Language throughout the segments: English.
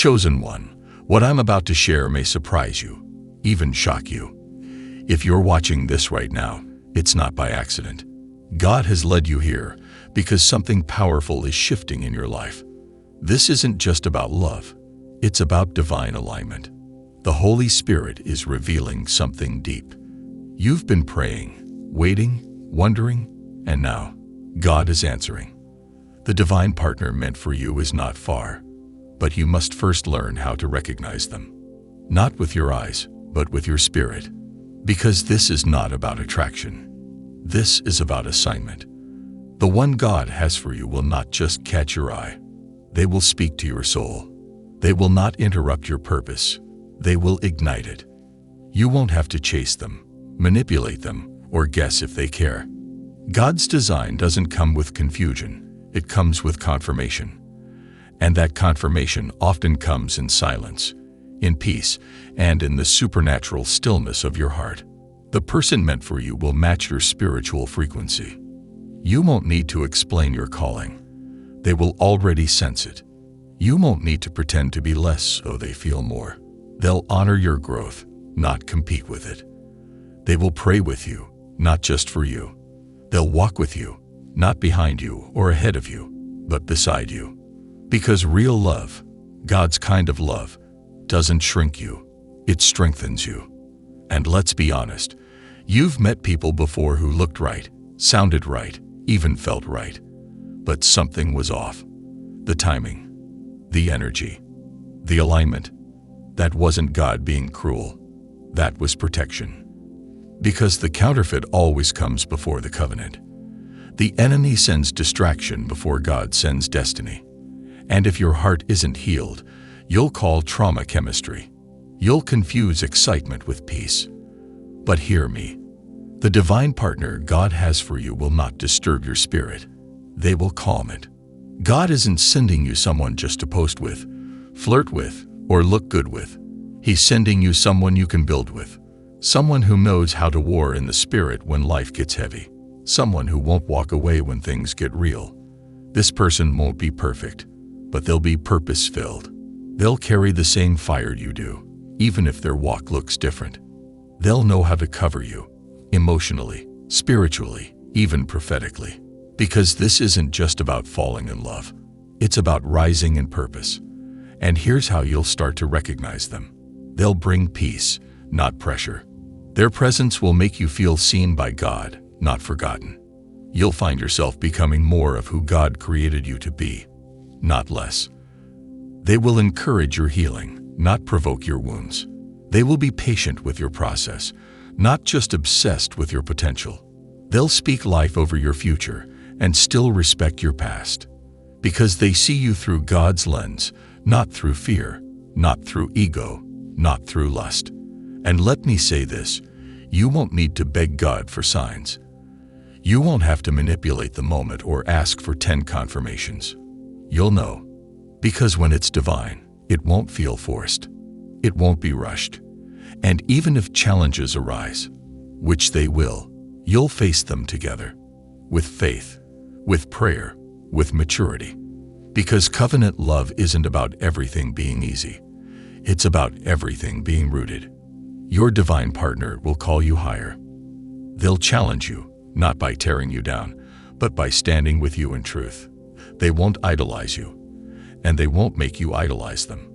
Chosen one, what I'm about to share may surprise you, even shock you. If you're watching this right now, it's not by accident. God has led you here because something powerful is shifting in your life. This isn't just about love. It's about divine alignment. The Holy Spirit is revealing something deep. You've been praying, waiting, wondering, and now God is answering. The divine partner meant for you is not far, but you must first learn how to recognize them. Not with your eyes, but with your spirit. Because this is not about attraction. This is about assignment. The one God has for you will not just catch your eye. They will speak to your soul. They will not interrupt your purpose. They will ignite it. You won't have to chase them, manipulate them, or guess if they care. God's design doesn't come with confusion. It comes with confirmation. And that confirmation often comes in silence, in peace, and in the supernatural stillness of your heart. The person meant for you will match your spiritual frequency. You won't need to explain your calling. They will already sense it. You won't need to pretend to be less so they feel more. They'll honor your growth, not compete with it. They will pray with you, not just for you. They'll walk with you, not behind you or ahead of you, but beside you. Because real love, God's kind of love, doesn't shrink you, it strengthens you. And let's be honest, you've met people before who looked right, sounded right, even felt right. But something was off. The timing, the energy, the alignment. That wasn't God being cruel. That was protection. Because the counterfeit always comes before the covenant. The enemy sends distraction before God sends destiny. And if your heart isn't healed, you'll call trauma chemistry. You'll confuse excitement with peace. But hear me. The divine partner God has for you will not disturb your spirit. They will calm it. God isn't sending you someone just to post with, flirt with, or look good with. He's sending you someone you can build with. Someone who knows how to war in the spirit when life gets heavy. Someone who won't walk away when things get real. This person won't be perfect, but they'll be purpose-filled. They'll carry the same fire you do, even if their walk looks different. They'll know how to cover you, emotionally, spiritually, even prophetically. Because this isn't just about falling in love. It's about rising in purpose. And here's how you'll start to recognize them. They'll bring peace, not pressure. Their presence will make you feel seen by God, not forgotten. You'll find yourself becoming more of who God created you to be, not less. They will encourage your healing, not provoke your wounds. They will be patient with your process, not just obsessed with your potential. They'll speak life over your future and still respect your past. Because they see you through God's lens, not through fear, not through ego, not through lust. And let me say this, you won't need to beg God for signs. You won't have to manipulate the moment or ask for 10 confirmations. You'll know. Because when it's divine, it won't feel forced. It won't be rushed. And even if challenges arise, which they will, you'll face them together. With faith, with prayer, with maturity. Because covenant love isn't about everything being easy. It's about everything being rooted. Your divine partner will call you higher. They'll challenge you, not by tearing you down, but by standing with you in truth. They won't idolize you, and they won't make you idolize them.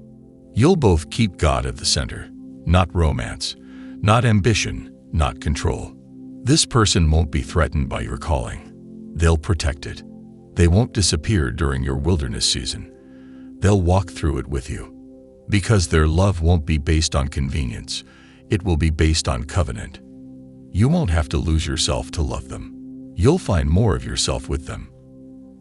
You'll both keep God at the center, not romance, not ambition, not control. This person won't be threatened by your calling. They'll protect it. They won't disappear during your wilderness season. They'll walk through it with you. Because their love won't be based on convenience. It will be based on covenant. You won't have to lose yourself to love them. You'll find more of yourself with them.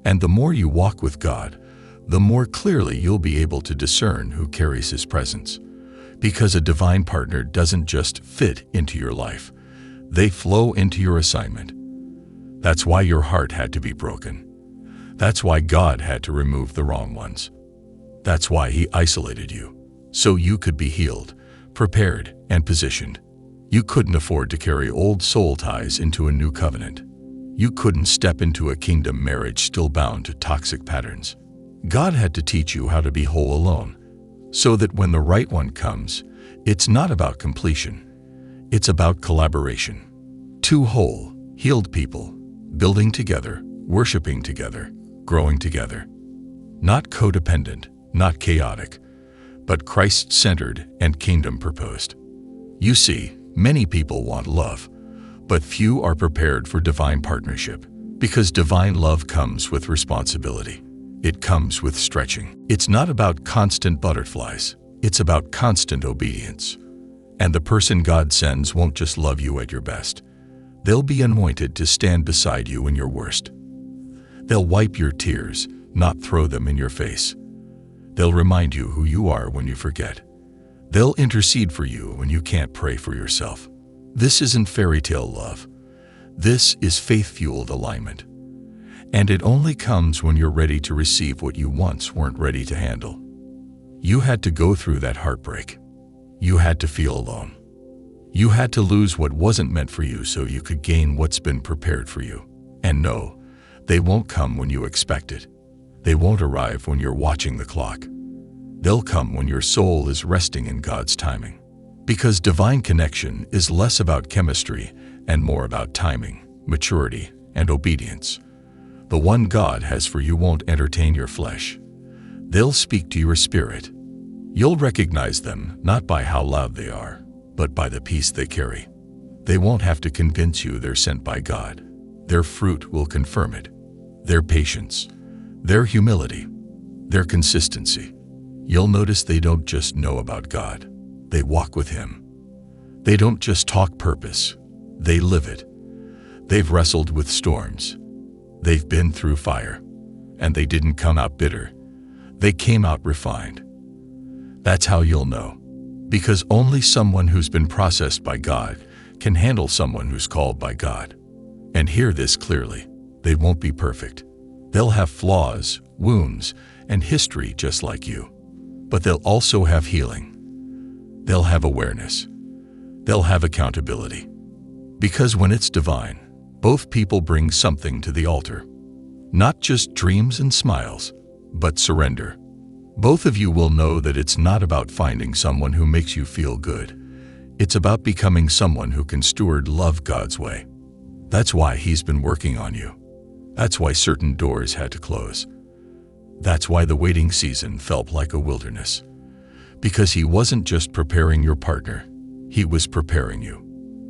And the more you walk with God, the more clearly you'll be able to discern who carries His presence. Because a divine partner doesn't just fit into your life. They flow into your assignment. That's why your heart had to be broken. That's why God had to remove the wrong ones. That's why He isolated you, so you could be healed, prepared, and positioned. You couldn't afford to carry old soul ties into a new covenant. You couldn't step into a kingdom marriage still bound to toxic patterns. God had to teach you how to be whole alone, so that when the right one comes, it's not about completion. It's about collaboration. Two whole, healed people, building together, worshiping together, growing together. Not codependent, not chaotic, but Christ-centered and kingdom-purposed. You see, many people want love, but few are prepared for divine partnership, because divine love comes with responsibility. It comes with stretching. It's not about constant butterflies. It's about constant obedience. And the person God sends won't just love you at your best. They'll be anointed to stand beside you in your worst. They'll wipe your tears, not throw them in your face. They'll remind you who you are when you forget. They'll intercede for you when you can't pray for yourself. This isn't fairy tale love. This is faith-fueled alignment. And it only comes when you're ready to receive what you once weren't ready to handle. You had to go through that heartbreak. You had to feel alone. You had to lose what wasn't meant for you so you could gain what's been prepared for you. And no, they won't come when you expect it. They won't arrive when you're watching the clock. They'll come when your soul is resting in God's timing. Because divine connection is less about chemistry and more about timing, maturity, and obedience. The one God has for you won't entertain your flesh. They'll speak to your spirit. You'll recognize them not by how loud they are, but by the peace they carry. They won't have to convince you they're sent by God. Their fruit will confirm it. Their patience, their humility, their consistency. You'll notice they don't just know about God. They walk with Him. They don't just talk purpose. They live it. They've wrestled with storms. They've been through fire. And they didn't come out bitter. They came out refined. That's how you'll know. Because only someone who's been processed by God can handle someone who's called by God. And hear this clearly. They won't be perfect. They'll have flaws, wounds, and history just like you. But they'll also have healing. They'll have awareness. They'll have accountability. Because when it's divine, both people bring something to the altar. Not just dreams and smiles, but surrender. Both of you will know that it's not about finding someone who makes you feel good. It's about becoming someone who can steward love God's way. That's why He's been working on you. That's why certain doors had to close. That's why the waiting season felt like a wilderness. Because He wasn't just preparing your partner, He was preparing you.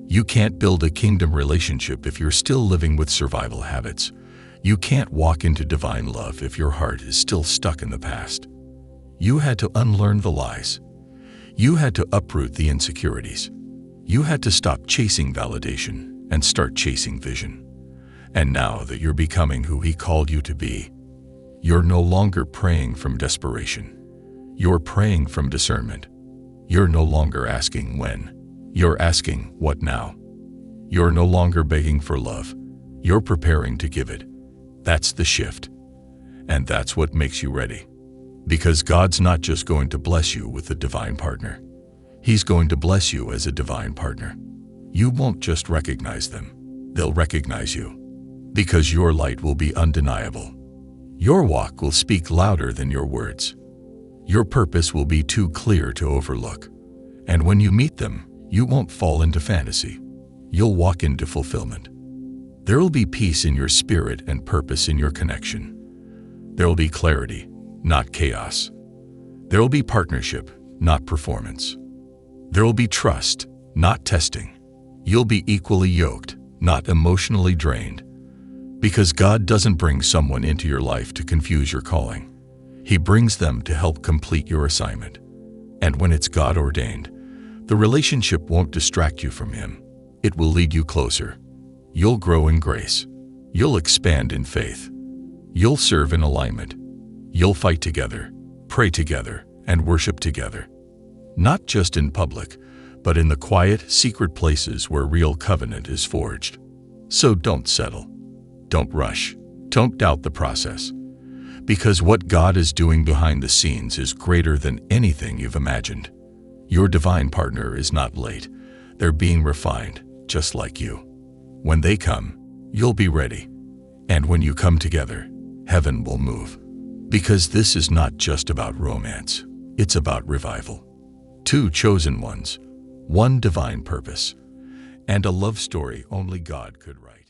You can't build a kingdom relationship if you're still living with survival habits. You can't walk into divine love if your heart is still stuck in the past. You had to unlearn the lies. You had to uproot the insecurities. You had to stop chasing validation and start chasing vision. And now that you're becoming who He called you to be, you're no longer praying from desperation. You're praying from discernment. You're no longer asking when. You're asking what now. You're no longer begging for love. You're preparing to give it. That's the shift. And that's what makes you ready. Because God's not just going to bless you with a divine partner. He's going to bless you as a divine partner. You won't just recognize them. They'll recognize you. Because your light will be undeniable. Your walk will speak louder than your words. Your purpose will be too clear to overlook. And when you meet them, you won't fall into fantasy. You'll walk into fulfillment. There will be peace in your spirit and purpose in your connection. There will be clarity, not chaos. There will be partnership, not performance. There will be trust, not testing. You'll be equally yoked, not emotionally drained. Because God doesn't bring someone into your life to confuse your calling. He brings them to help complete your assignment. And when it's God ordained, the relationship won't distract you from Him. It will lead you closer. You'll grow in grace. You'll expand in faith. You'll serve in alignment. You'll fight together, pray together, and worship together. Not just in public, but in the quiet, secret places where real covenant is forged. So don't settle. Don't rush. Don't doubt the process. Because what God is doing behind the scenes is greater than anything you've imagined. Your divine partner is not late. They're being refined, just like you. When they come, you'll be ready. And when you come together, heaven will move. Because this is not just about romance. It's about revival. Two chosen ones, one divine purpose, and a love story only God could write.